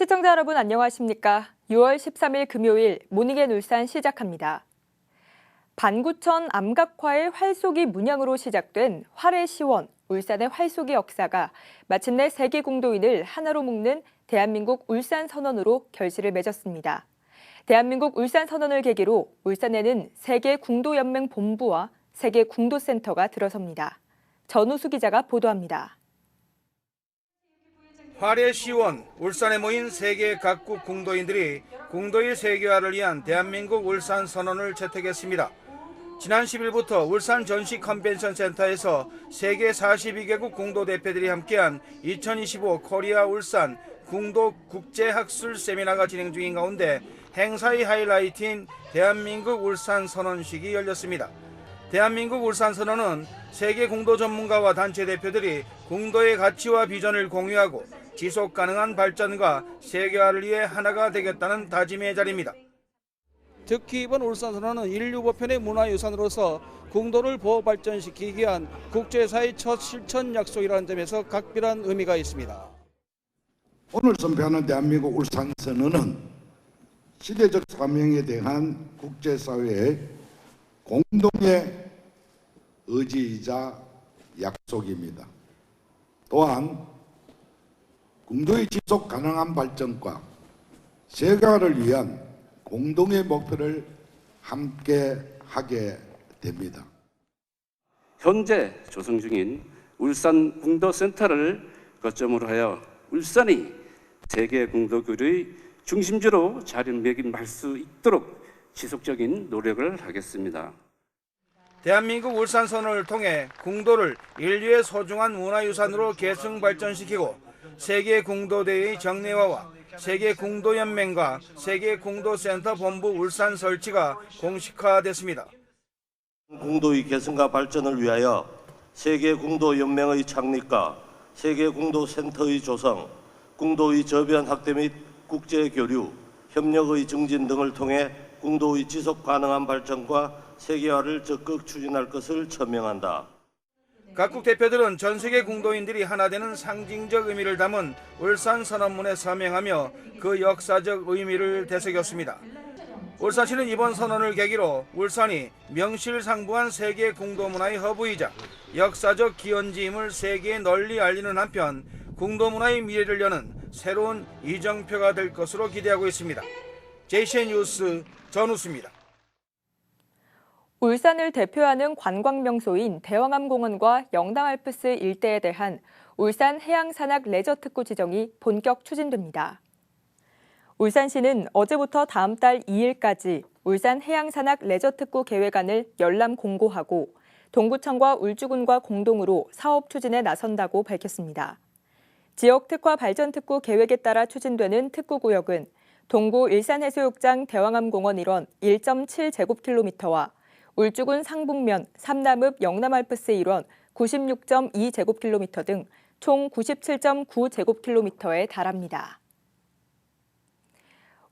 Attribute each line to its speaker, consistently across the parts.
Speaker 1: 시청자 여러분 안녕하십니까? 6월 13일 금요일 모닝앤 울산 시작합니다. 반구천 암각화의 활쏘기 문양으로 시작된 활의 시원, 울산의 활쏘기 역사가 마침내 세계 공도인을 하나로 묶는 대한민국 울산선언으로 결실을 맺었습니다. 대한민국 울산선언을 계기로 울산에는 세계궁도연맹 본부와 세계궁도센터가 들어섭니다. 전우수 기자가 보도합니다.
Speaker 2: 활의 시원, 울산에 모인 세계 각국 궁도인들이 궁도의 세계화를 위한 대한민국 울산선언을 채택했습니다. 지난 10일부터 울산 전시 컨벤션 센터에서 세계 42개국 궁도 대표들이 함께한 2025 코리아 울산 궁도 국제학술 세미나가 진행 중인 가운데 행사의 하이라이트인 대한민국 울산선언식이 열렸습니다. 대한민국 울산선언은 세계 궁도 전문가와 단체 대표들이 궁도의 가치와 비전을 공유하고 지속 가능한 발전과 세계화를 위해 하나가 되겠다는 다짐의 자리입니다.
Speaker 3: 특히 이번 울산선언은 인류 보편의 문화유산으로서 궁도를 보호 발전시키기 위한 국제사회 첫 실천 약속이라는 점에서 각별한 의미가 있습니다.
Speaker 4: 오늘 선포하는 대한민국 울산선언은 시대적 사명에 대한 국제사회의 공동의 의지이자 약속입니다. 또한 궁도의 지속 가능한 발전과 세계화를 위한 공동의 목표를 함께 하게 됩니다.
Speaker 5: 현재 조성 중인 울산 궁도센터를 거점으로 하여 울산이 세계 궁도교류의 중심지로 자리매김할 수 있도록 지속적인 노력을 하겠습니다.
Speaker 2: 대한민국 울산선언을 통해 궁도를 인류의 소중한 문화유산으로 계승 발전시키고 세계 궁도대회의 정례화와 세계 궁도연맹과 세계 궁도센터 본부 울산 설치가 공식화됐습니다.
Speaker 6: 궁도의 개선과 발전을 위하여 세계 궁도연맹의 창립과 세계 궁도센터의 조성, 궁도의 저변 확대 및 국제 교류, 협력의 증진 등을 통해 궁도의 지속 가능한 발전과 세계화를 적극 추진할 것을 천명한다.
Speaker 2: 각국 대표들은 전 세계 궁도인들이 하나 되는 상징적 의미를 담은 울산선언문에 서명하며 그 역사적 의미를 되새겼습니다. 울산시는 이번 선언을 계기로 울산이 명실상부한 세계 궁도문화의 허브이자 역사적 기원지임을 세계에 널리 알리는 한편 궁도문화의 미래를 여는 새로운 이정표가 될 것으로 기대하고 있습니다. JCN 뉴스 전우수입니다.
Speaker 1: 울산을 대표하는 관광명소인 대왕암공원과 영남알프스 일대에 대한 울산 해양산악 레저특구 지정이 본격 추진됩니다. 울산시는 어제부터 다음 달 2일까지 울산 해양산악 레저특구 계획안을 열람 공고하고 동구청과 울주군과 공동으로 사업 추진에 나선다고 밝혔습니다. 지역 특화 발전 특구 계획에 따라 추진되는 특구구역은 동구 일산해수욕장 대왕암공원 일원 1.7제곱킬로미터와 울주군 상북면 삼남읍 영남알프스 일원 96.2제곱킬로미터 등 총 97.9제곱킬로미터에 달합니다.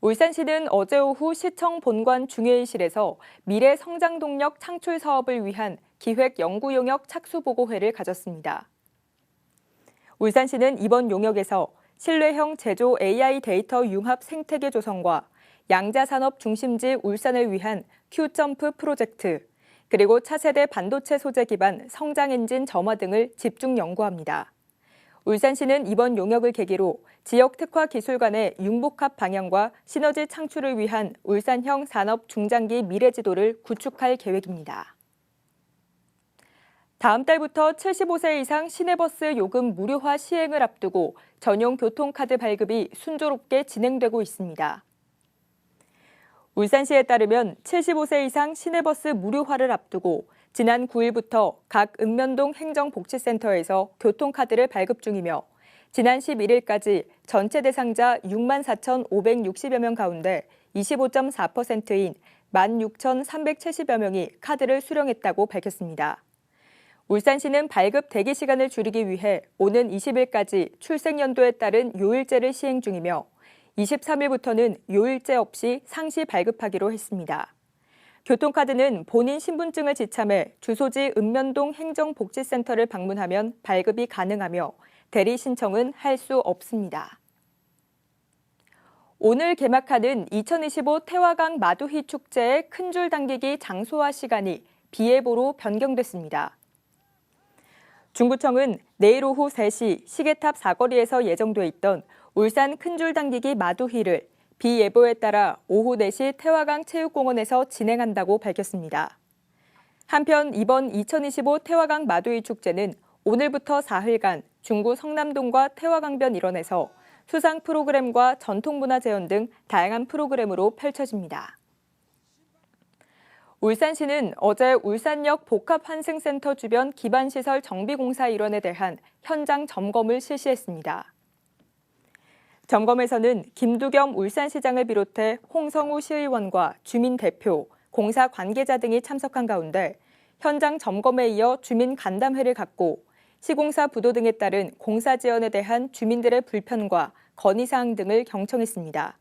Speaker 1: 울산시는 어제 오후 시청 본관 중회의실에서 미래 성장 동력 창출 사업을 위한 기획 연구 용역 착수 보고회를 가졌습니다. 울산시는 이번 용역에서 신뢰형 제조 AI 데이터 융합 생태계 조성과 양자산업 중심지 울산을 위한 Q점프 프로젝트, 그리고 차세대 반도체 소재 기반 성장 엔진 점화 등을 집중 연구합니다. 울산시는 이번 용역을 계기로 지역 특화 기술 간의 융복합 방향과 시너지 창출을 위한 울산형 산업 중장기 미래 지도를 구축할 계획입니다. 다음 달부터 75세 이상 시내버스 요금 무료화 시행을 앞두고 전용 교통카드 발급이 순조롭게 진행되고 있습니다. 울산시에 따르면 75세 이상 시내버스 무료화를 앞두고 지난 9일부터 각 읍면동 행정복지센터에서 교통카드를 발급 중이며 지난 11일까지 전체 대상자 64,560여 명 가운데 25.4%인 16,370여 명이 카드를 수령했다고 밝혔습니다. 울산시는 발급 대기 시간을 줄이기 위해 오는 20일까지 출생연도에 따른 요일제를 시행 중이며 23일부터는 요일제 없이 상시 발급하기로 했습니다. 교통카드는 본인 신분증을 지참해 주소지 읍면동 행정복지센터를 방문하면 발급이 가능하며 대리 신청은 할 수 없습니다. 오늘 개막하는 2025 태화강 마두희 축제의 큰 줄 당기기 장소와 시간이 비 예보로 변경됐습니다. 중구청은 내일 오후 3시 시계탑 사거리에서 예정돼 있던 울산 큰 줄 당기기 마두희를 비 예보에 따라 오후 4시 태화강 체육공원에서 진행한다고 밝혔습니다. 한편 이번 2025 태화강 마두희 축제는 오늘부터 사흘간 중구 성남동과 태화강변 일원에서 수상 프로그램과 전통문화체험 등 다양한 프로그램으로 펼쳐집니다. 울산시는 어제 울산역 복합환승센터 주변 기반시설 정비공사 일원에 대한 현장 점검을 실시했습니다. 점검에서는 김두겸 울산시장을 비롯해 홍성우 시의원과 주민 대표, 공사 관계자 등이 참석한 가운데 현장 점검에 이어 주민 간담회를 갖고 시공사 부도 등에 따른 공사 지연에 대한 주민들의 불편과 건의사항 등을 경청했습니다.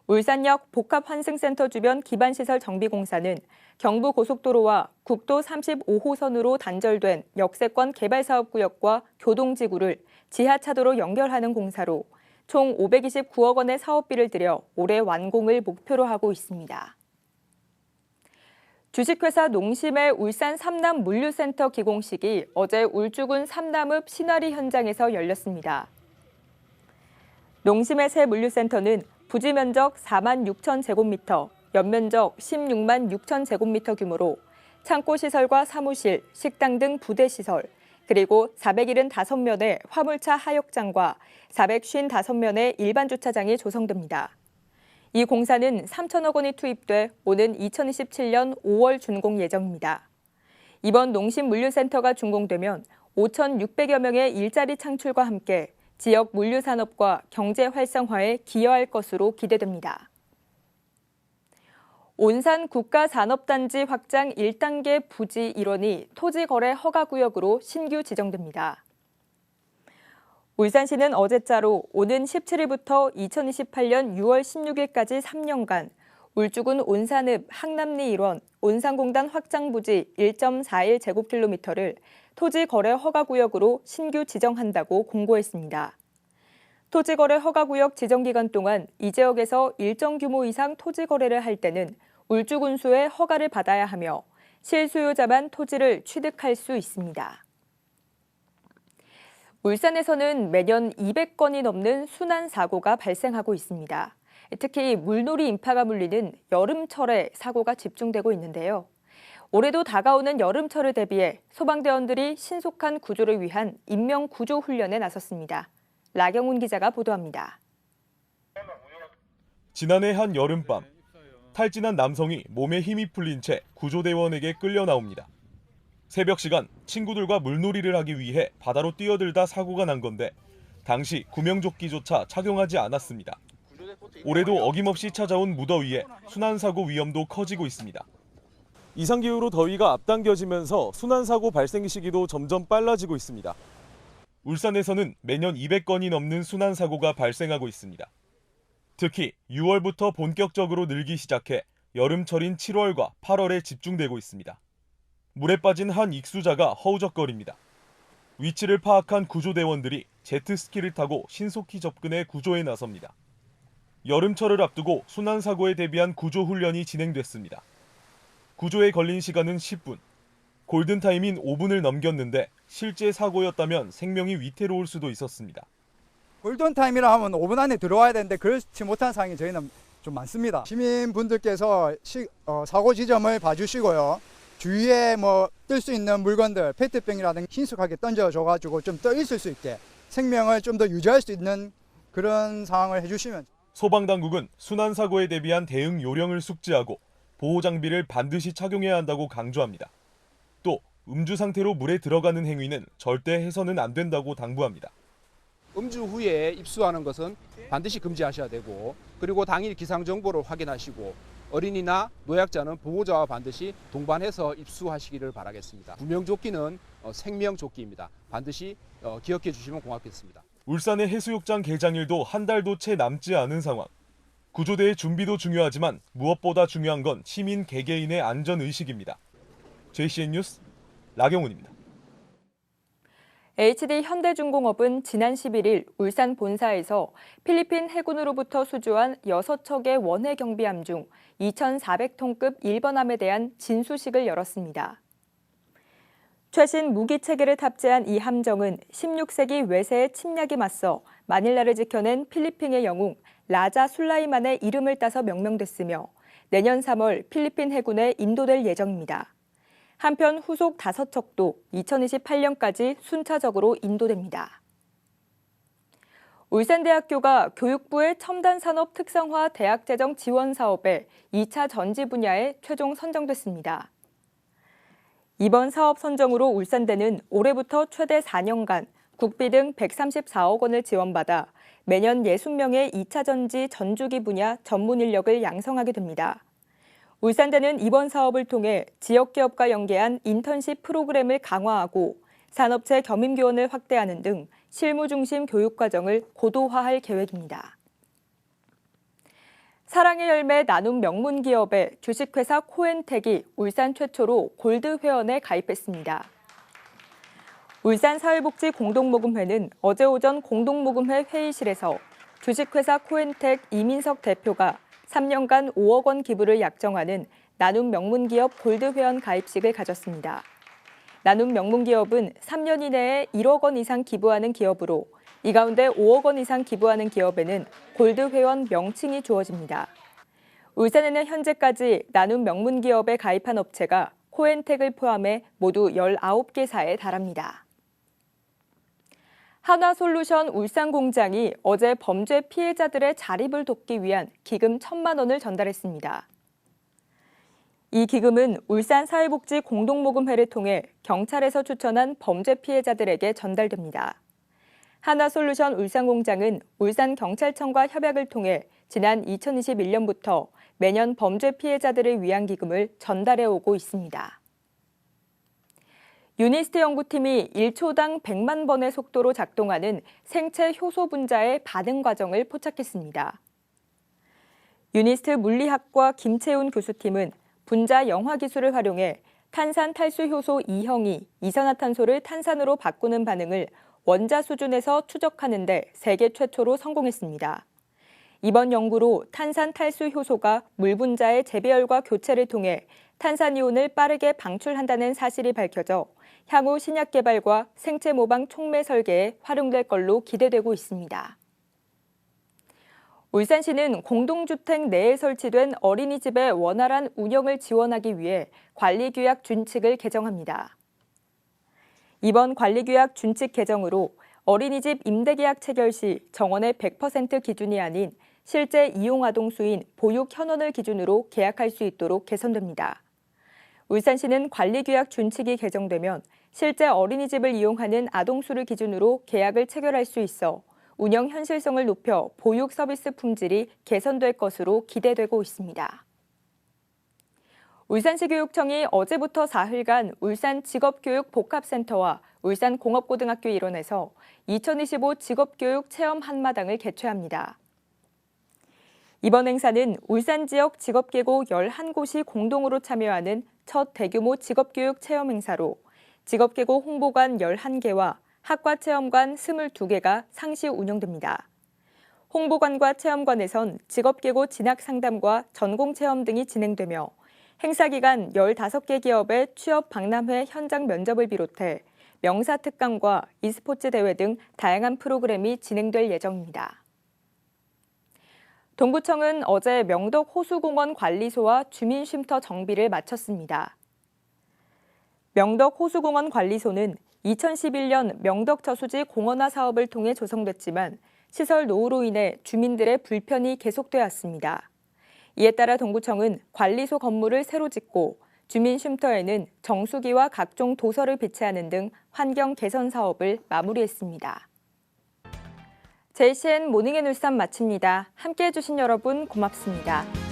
Speaker 1: 울산역 복합환승센터 주변 기반시설 정비공사는 경부고속도로와 국도 35호선으로 단절된 역세권 개발사업구역과 교동지구를 지하차도로 연결하는 공사로 총 529억 원의 사업비를 들여 올해 완공을 목표로 하고 있습니다. 주식회사 농심의 울산 삼남 물류센터 기공식이 어제 울주군 삼남읍 신화리 현장에서 열렸습니다. 농심의 새 물류센터는 부지 면적 4만 6천 제곱미터, 연면적 16만 6천 제곱미터 규모로 창고 시설과 사무실, 식당 등 부대 시설, 그리고 475면의 화물차 하역장과 455면의 일반 주차장이 조성됩니다. 이 공사는 3천억 원이 투입돼 오는 2027년 5월 준공 예정입니다. 이번 농심 물류센터가 준공되면 5,600여 명의 일자리 창출과 함께 지역 물류 산업과 경제 활성화에 기여할 것으로 기대됩니다. 온산 국가산업단지 확장 1단계 부지 일원이 토지거래 허가구역으로 신규 지정됩니다. 울산시는 어제자로 오는 17일부터 2028년 6월 16일까지 3년간 울주군 온산읍 항남리 일원 온산공단 확장부지 1.41제곱킬로미터를 토지거래 허가구역으로 신규 지정한다고 공고했습니다. 토지거래 허가구역 지정기간 동안 이 지역에서 일정 규모 이상 토지거래를 할 때는 울주군수의 허가를 받아야 하며 실소유자만 토지를 취득할 수 있습니다. 울산에서는 매년 200건이 넘는 순환사고가 발생하고 있습니다. 특히 물놀이 인파가 몰리는 여름철에 사고가 집중되고 있는데요. 올해도 다가오는 여름철을 대비해 소방대원들이 신속한 구조를 위한 인명구조 훈련에 나섰습니다. 라경훈 기자가 보도합니다.
Speaker 7: 지난해 한 여름밤, 탈진한 남성이 몸에 힘이 풀린 채 구조대원에게 끌려 나옵니다. 새벽 시간 친구들과 물놀이를 하기 위해 바다로 뛰어들다 사고가 난 건데 당시 구명조끼조차 착용하지 않았습니다. 올해도 어김없이 찾아온 무더위에 순환사고 위험도 커지고 있습니다. 이상기후로 더위가 앞당겨지면서 순환사고 발생 시기도 점점 빨라지고 있습니다. 울산에서는 매년 200건이 넘는 순환사고가 발생하고 있습니다. 특히 6월부터 본격적으로 늘기 시작해 여름철인 7월과 8월에 집중되고 있습니다. 물에 빠진 한 익수자가 허우적거립니다. 위치를 파악한 구조대원들이 제트스키를 타고 신속히 접근해 구조에 나섭니다. 여름철을 앞두고 순환사고에 대비한 구조훈련이 진행됐습니다. 구조에 걸린 시간은 10분. 골든타임인 5분을 넘겼는데 실제 사고였다면 생명이 위태로울 수도 있었습니다.
Speaker 8: 골든타임이라 하면 5분 안에 들어와야 되는데 그렇지 못한 상황이 저희는 좀 많습니다. 시민분들께서 사고 지점을 봐주시고요. 주위에 뜰 수 있는 물건들, 페트병이라든가 신속하게 던져줘가지고 좀 떠 있을 수 있게 생명을 좀 더 유지할 수 있는 그런 상황을 해주시면.
Speaker 7: 소방당국은 순환사고에 대비한 대응 요령을 숙지하고 보호장비를 반드시 착용해야 한다고 강조합니다. 또 음주 상태로 물에 들어가는 행위는 절대 해서는 안 된다고 당부합니다.
Speaker 3: 음주 후에 입수하는 것은 반드시 금지하셔야 되고, 그리고 당일 기상 정보를 확인하시고 어린이나 노약자는 보호자와 반드시 동반해서 입수하시기를 바라겠습니다. 구명조끼는 생명조끼입니다. 반드시 기억해 주시면 고맙겠습니다.
Speaker 7: 울산의 해수욕장 개장일도 한 달도 채 남지 않은 상황. 구조대의 준비도 중요하지만 무엇보다 중요한 건 시민 개개인의 안전의식입니다. JCN 뉴스 라경훈입니다.
Speaker 1: HD 현대중공업은 지난 11일 울산 본사에서 필리핀 해군으로부터 수주한 6척의 원해 경비함 중 2,400톤급 1번함에 대한 진수식을 열었습니다. 최신 무기 체계를 탑재한 이 함정은 16세기 외세의 침략에 맞서 마닐라를 지켜낸 필리핀의 영웅 라자 술라이만의 이름을 따서 명명됐으며 내년 3월 필리핀 해군에 인도될 예정입니다. 한편 후속 5척도 2028년까지 순차적으로 인도됩니다. 울산대학교가 교육부의 첨단산업 특성화 대학재정 지원 사업에 2차 전지 분야에 최종 선정됐습니다. 이번 사업 선정으로 울산대는 올해부터 최대 4년간 국비 등 134억 원을 지원받아 매년 60명의 2차 전지 전주기 분야 전문 인력을 양성하게 됩니다. 울산대는 이번 사업을 통해 지역기업과 연계한 인턴십 프로그램을 강화하고 산업체 겸임교원을 확대하는 등 실무 중심 교육과정을 고도화할 계획입니다. 사랑의 열매 나눔 명문기업의 주식회사 코엔텍이 울산 최초로 골드 회원에 가입했습니다. 울산사회복지 공동모금회는 어제 오전 공동모금회 회의실에서 주식회사 코엔텍 이민석 대표가 3년간 5억 원 기부를 약정하는 나눔 명문기업 골드 회원 가입식을 가졌습니다. 나눔 명문기업은 3년 이내에 1억 원 이상 기부하는 기업으로 이 가운데 5억 원 이상 기부하는 기업에는 골드 회원 명칭이 주어집니다. 울산에는 현재까지 나눔 명문기업에 가입한 업체가 코엔텍을 포함해 모두 19개사에 달합니다. 한화솔루션 울산공장이 어제 범죄 피해자들의 자립을 돕기 위한 기금 1,000만 원을 전달했습니다. 이 기금은 울산사회복지 공동모금회를 통해 경찰에서 추천한 범죄 피해자들에게 전달됩니다. 한화솔루션 울산공장은 울산경찰청과 협약을 통해 지난 2021년부터 매년 범죄 피해자들을 위한 기금을 전달해 오고 있습니다. 유니스트 연구팀이 1초당 100만 번의 속도로 작동하는 생체 효소 분자의 반응 과정을 포착했습니다. 유니스트 물리학과 김채훈 교수팀은 분자 영화 기술을 활용해 탄산 탈수 효소 2형이 이산화탄소를 탄산으로 바꾸는 반응을 원자 수준에서 추적하는 데 세계 최초로 성공했습니다. 이번 연구로 탄산 탈수 효소가 물 분자의 재배열과 교체를 통해 탄산이온을 빠르게 방출한다는 사실이 밝혀져 향후 신약 개발과 생체 모방 촉매 설계에 활용될 걸로 기대되고 있습니다. 울산시는 공동주택 내에 설치된 어린이집의 원활한 운영을 지원하기 위해 관리규약 준칙을 개정합니다. 이번 관리규약 준칙 개정으로 어린이집 임대계약 체결 시 정원의 100% 기준이 아닌 실제 이용아동 수인 보육 현원을 기준으로 계약할 수 있도록 개선됩니다. 울산시는 관리규약 준칙이 개정되면 실제 어린이집을 이용하는 아동 수를 기준으로 계약을 체결할 수 있어 운영 현실성을 높여 보육 서비스 품질이 개선될 것으로 기대되고 있습니다. 울산시 교육청이 어제부터 사흘간 울산 직업교육 복합센터와 울산 공업고등학교 일원에서 2025 직업교육 체험 한마당을 개최합니다. 이번 행사는 울산 지역 직업계고 11곳이 공동으로 참여하는 첫 대규모 직업교육 체험 행사로 직업계고 홍보관 11개와 학과체험관 22개가 상시 운영됩니다. 홍보관과 체험관에선 직업계고 진학상담과 전공체험 등이 진행되며 행사 기간 15개 기업의 취업 박람회 현장 면접을 비롯해 명사특강과 e스포츠 대회 등 다양한 프로그램이 진행될 예정입니다. 동구청은 어제 명덕 호수공원 관리소와 주민쉼터 정비를 마쳤습니다. 명덕 호수공원 관리소는 2011년 명덕 저수지 공원화 사업을 통해 조성됐지만 시설 노후로 인해 주민들의 불편이 계속돼 왔습니다. 이에 따라 동구청은 관리소 건물을 새로 짓고 주민 쉼터에는 정수기와 각종 도서를 배치하는 등 환경 개선 사업을 마무리했습니다. JCN 모닝앤 울산 마칩니다. 함께해 주신 여러분 고맙습니다.